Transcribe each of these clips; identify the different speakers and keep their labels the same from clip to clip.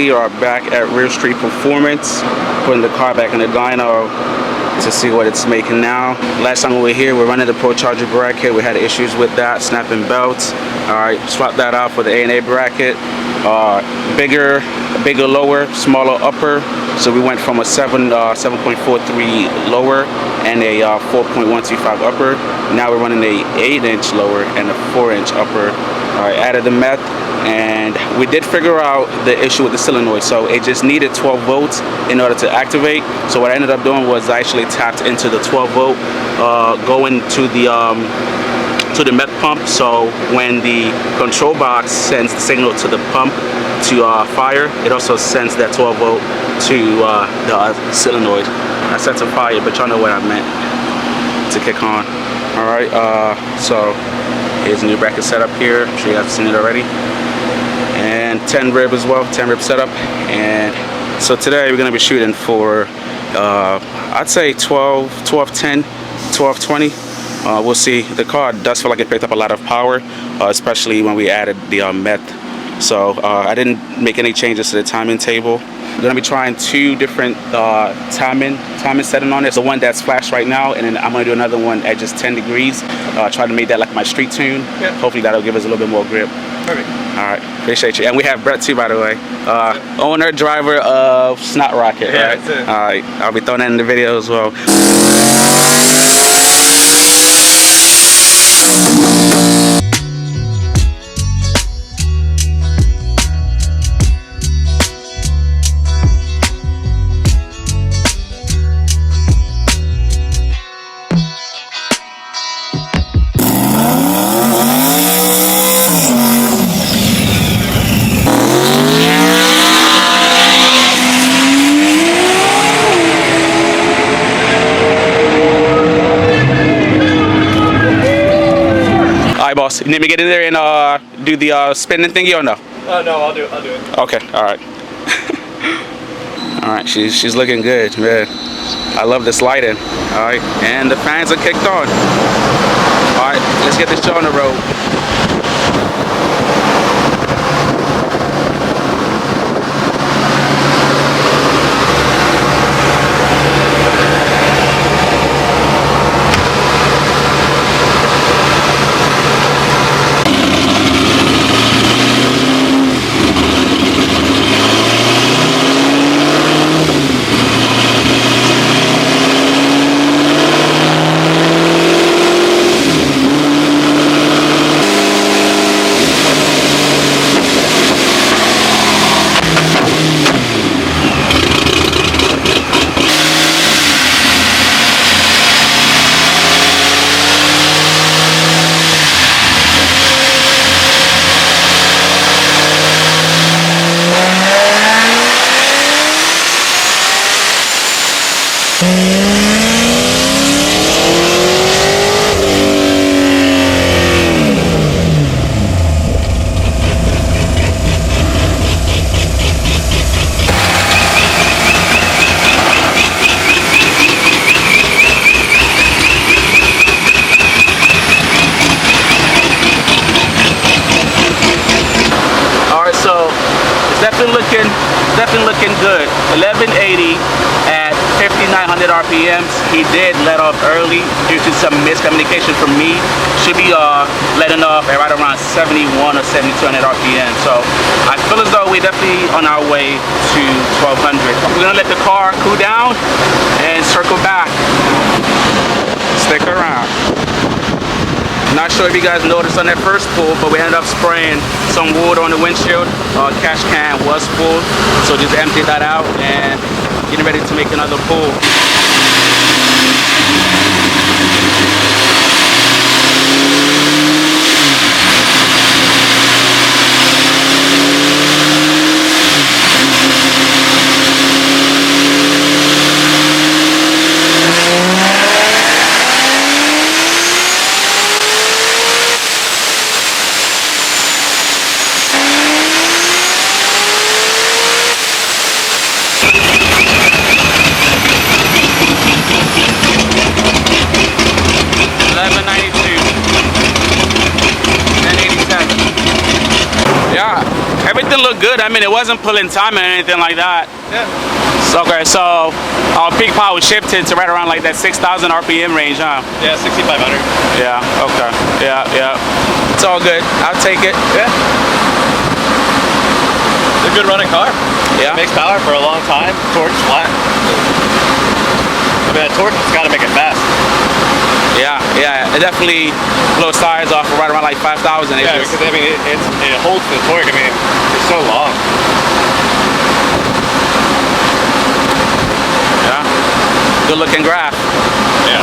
Speaker 1: we are back at Real Street Performance, putting the car back in the dyno to see what it's making now. Last time we were here, we're running the ProCharged bracket. We had issues with that, snapping belts. All right, swap that out for the A&A bracket. Bigger lower, smaller upper. So we went from a 7.43 lower and a 4.125 upper. Now we're running a 8-inch lower and a 4-inch upper. All right, added the meth, and we did figure out the issue with the solenoid. So it just needed 12 volts in order to activate. So what I ended up doing was I actually tapped into the 12 volt going to the meth pump. So when the control box sends the signal to the pump to fire, it also sends that 12 volt to the solenoid. I set to fire, but y'all know what I meant, to kick on. All right, so here's a new bracket setup here. I'm sure you guys have seen it already. And 10 rib as well, 10 rib setup. And so today we're gonna be shooting for, I'd say 1210, 1220. We'll see. The car does feel like it picked up a lot of power, especially when we added the meth. So I didn't make any changes to the timing table. I'm gonna be trying two different timing setting on it. The one that's flashed right now, and then I'm gonna do another one at just 10 degrees. Try to make that like my street tune. Yeah. Hopefully that'll give us a little bit more grip. Perfect. All right, appreciate you. And we have Brett too, by the way. Owner, driver of Snot Rocket, yeah, right? That's it. All right, I'll be throwing that in the video as well. Boss, you need me to get in there and do the spinning thingy or no? No, I'll do it. Okay, all right. All right, she's looking good, man. I love this lighting. All right, and the fans are kicked on. All right, let's get this show on the road. Definitely looking good. 1180 at 5,900 RPMs. He did let off early due to some miscommunication from me. Should be letting off at right around 71 or 7200 RPM. So I feel as though we're definitely on our way to 1200. We're gonna let the car cool down and circle back. Stick around. Not sure if you guys noticed on that first pull, but we ended up spraying some water on the windshield. Cash can was full, so just emptied that out and getting ready to make another pull. Everything looked good. I mean, it wasn't pulling time or anything like that.
Speaker 2: Yeah.
Speaker 1: So, okay, so our peak power shifted to right around like that 6,000 RPM range, huh?
Speaker 2: Yeah, 6,500.
Speaker 1: Yeah, okay. Yeah, yeah. It's all good. I'll take it.
Speaker 2: Yeah. It's a good running car.
Speaker 1: Yeah.
Speaker 2: It makes power for a long time. Torque's flat. I mean, that torque, it's got to make it fast.
Speaker 1: Yeah, yeah. It definitely blows tires off right around like 5,000.
Speaker 2: Yeah, because I mean, it holds the torque. I mean, it's so long.
Speaker 1: Yeah. Good looking graph.
Speaker 2: Yeah.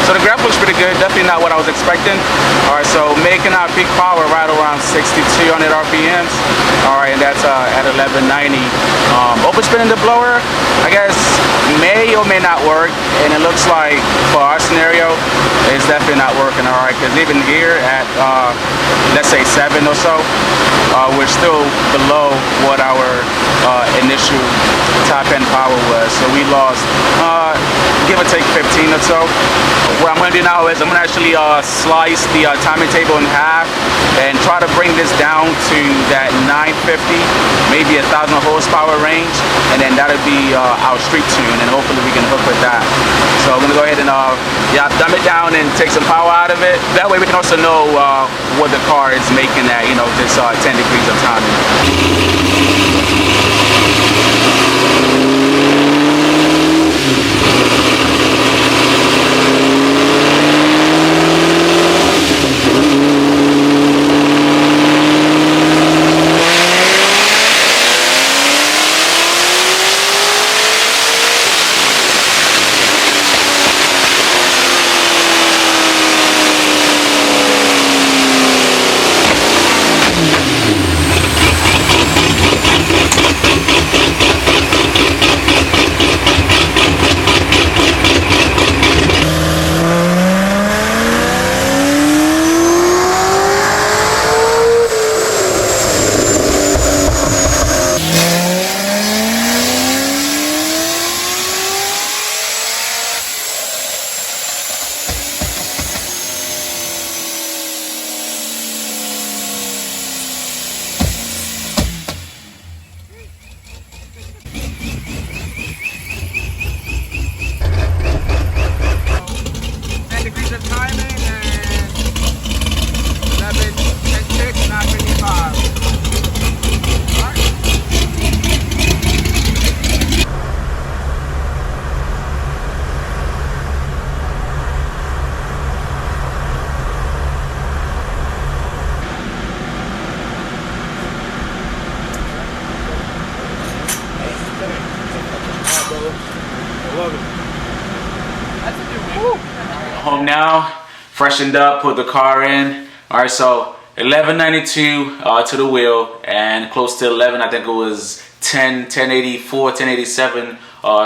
Speaker 1: So the graph looks pretty good. Definitely not what I was expecting. All right, so making our peak power right around 6,200 RPMs. All right, and that's at 1190. Open spinning the blower, I guess, may or may not work. And it looks like for our scenario, it's definitely not working. All right, because even here at let's say 7 or so, we're still below what our initial top end power was. So we lost give or take 15 or so. What I'm going to do now is I'm going to actually slice the timing table in half and try to bring this down to that 950, maybe 1,000 horsepower range, and then that'll be our street tune, and hopefully we can hook with that. So I'm going to go ahead and dumb it down and take some power out of it. That way we can also know what the car is making at, you know, this 10 degrees of timing. Home now, freshened up, put the car in. All right, so 1192 to the wheel and close to 11. I think it was 1084, 1087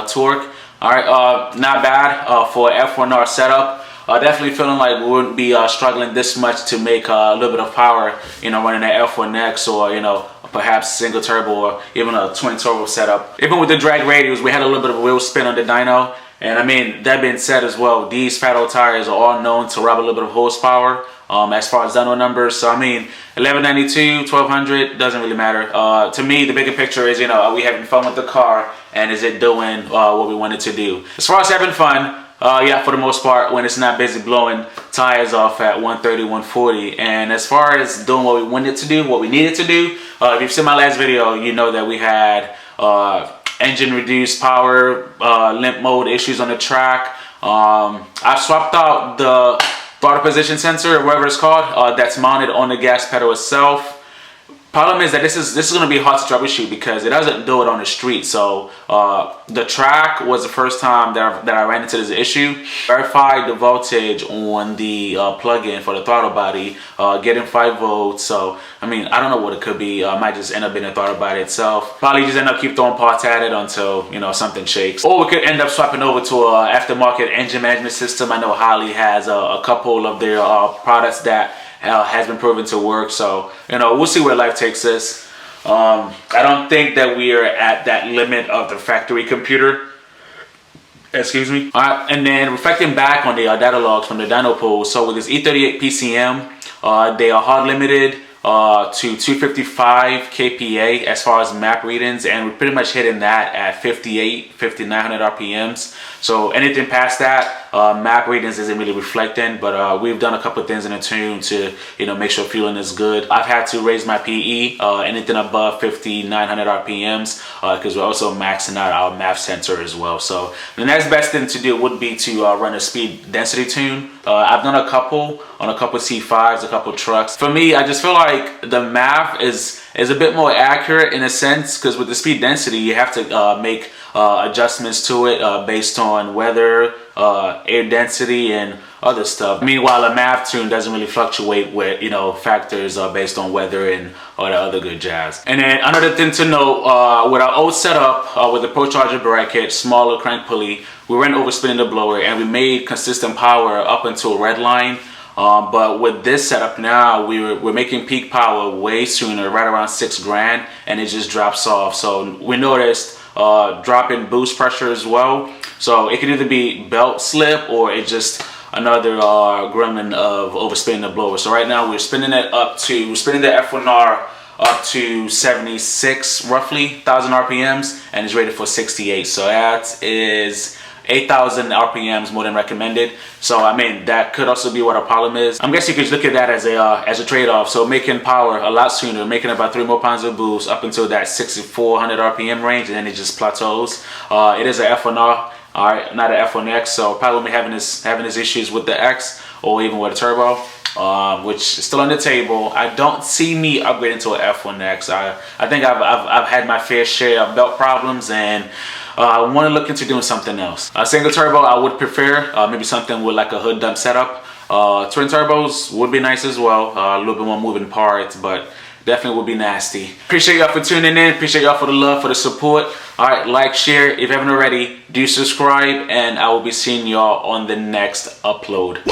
Speaker 1: torque. All right, not bad for F1R setup. Definitely feeling like we wouldn't be struggling this much to make a little bit of power, you know, running an F1X or, you know, perhaps single turbo or even a twin turbo setup. Even with the drag radius, we had a little bit of a wheel spin on the dyno. And I mean, that being said as well, these fat old tires are all known to rob a little bit of horsepower as far as dyno numbers. So I mean, 1192, 1200, doesn't really matter. To me, the bigger picture is, you know, are we having fun with the car and is it doing what we want it to do? As far as having fun, yeah, for the most part, when it's not busy blowing tires off at 130, 140. And as far as doing what we wanted to do, what we needed to do, if you've seen my last video, you know that we had engine reduced power, limp mode issues on the track. I swapped out the throttle position sensor, or whatever it's called, that's mounted on the gas pedal itself. Problem is that this is going to be hard to troubleshoot because it doesn't do it on the street. So the track was the first time that I ran into this issue. Verified the voltage on the plug-in for the throttle body, getting 5 volts. So I mean, I don't know what it could be. I might just end up being the throttle body itself. Probably just end up keep throwing parts at it until, you know, something shakes. Or we could end up swapping over to a aftermarket engine management system. I know Holley has a couple of their products that has been proven to work. So, you know, we'll see where life takes us. I don't think that we are at that limit of the factory computer. Excuse me. All right, and then reflecting back on the data logs from the dyno pool. So with this E38 PCM, they are hard limited. to 255 kPa as far as map readings, and we're pretty much hitting that at 5900 RPMs. So anything past that, map readings isn't really reflecting, but we've done a couple of things in the tune to, you know, make sure fueling is good. I've had to raise my PE, anything above 5900 RPMs, because we're also maxing out our map sensor as well. So the next best thing to do would be to run a speed density tune. I've done a couple on a couple C5s, a couple trucks. For me, I just feel like the math is a bit more accurate in a sense, because with the speed density, you have to make adjustments to it based on weather, air density, and other stuff. Meanwhile, a math tune doesn't really fluctuate with, you know, factors based on weather and all the other good jazz. And then another thing to note, with our old setup with the ProCharged bracket, smaller crank pulley, we went overspinning the blower and we made consistent power up until red line. But with this setup now, we're making peak power way sooner, right around 6 grand, and it just drops off. So we noticed drop in boost pressure as well. So it could either be belt slip or it's just another gremlin of overspinning the blower. So right now we're spinning the F1R up to 76 roughly 1000 RPMs, and it's rated for 68. So that is 8,000 RPMs more than recommended. So I mean, that could also be what our problem is. I'm guessing you could look at that as a trade-off. So making power a lot sooner, making about 3 more pounds of boost up until that 6,400 RPM range, and then it just plateaus. It is a F1R, all right, not an F1X. So probably won't be having this issues with the X or even with a turbo, which is still on the table. I don't see me upgrading to an F1X. I think I've had my fair share of belt problems, and I want to look into doing something else. A single turbo I would prefer, maybe something with like a hood dump setup. Twin turbos would be nice as well, a little bit more moving parts, but definitely would be nasty. Appreciate y'all for tuning in, appreciate y'all for the love, for the support. Alright, like, share, if you haven't already, do subscribe, and I will be seeing y'all on the next upload.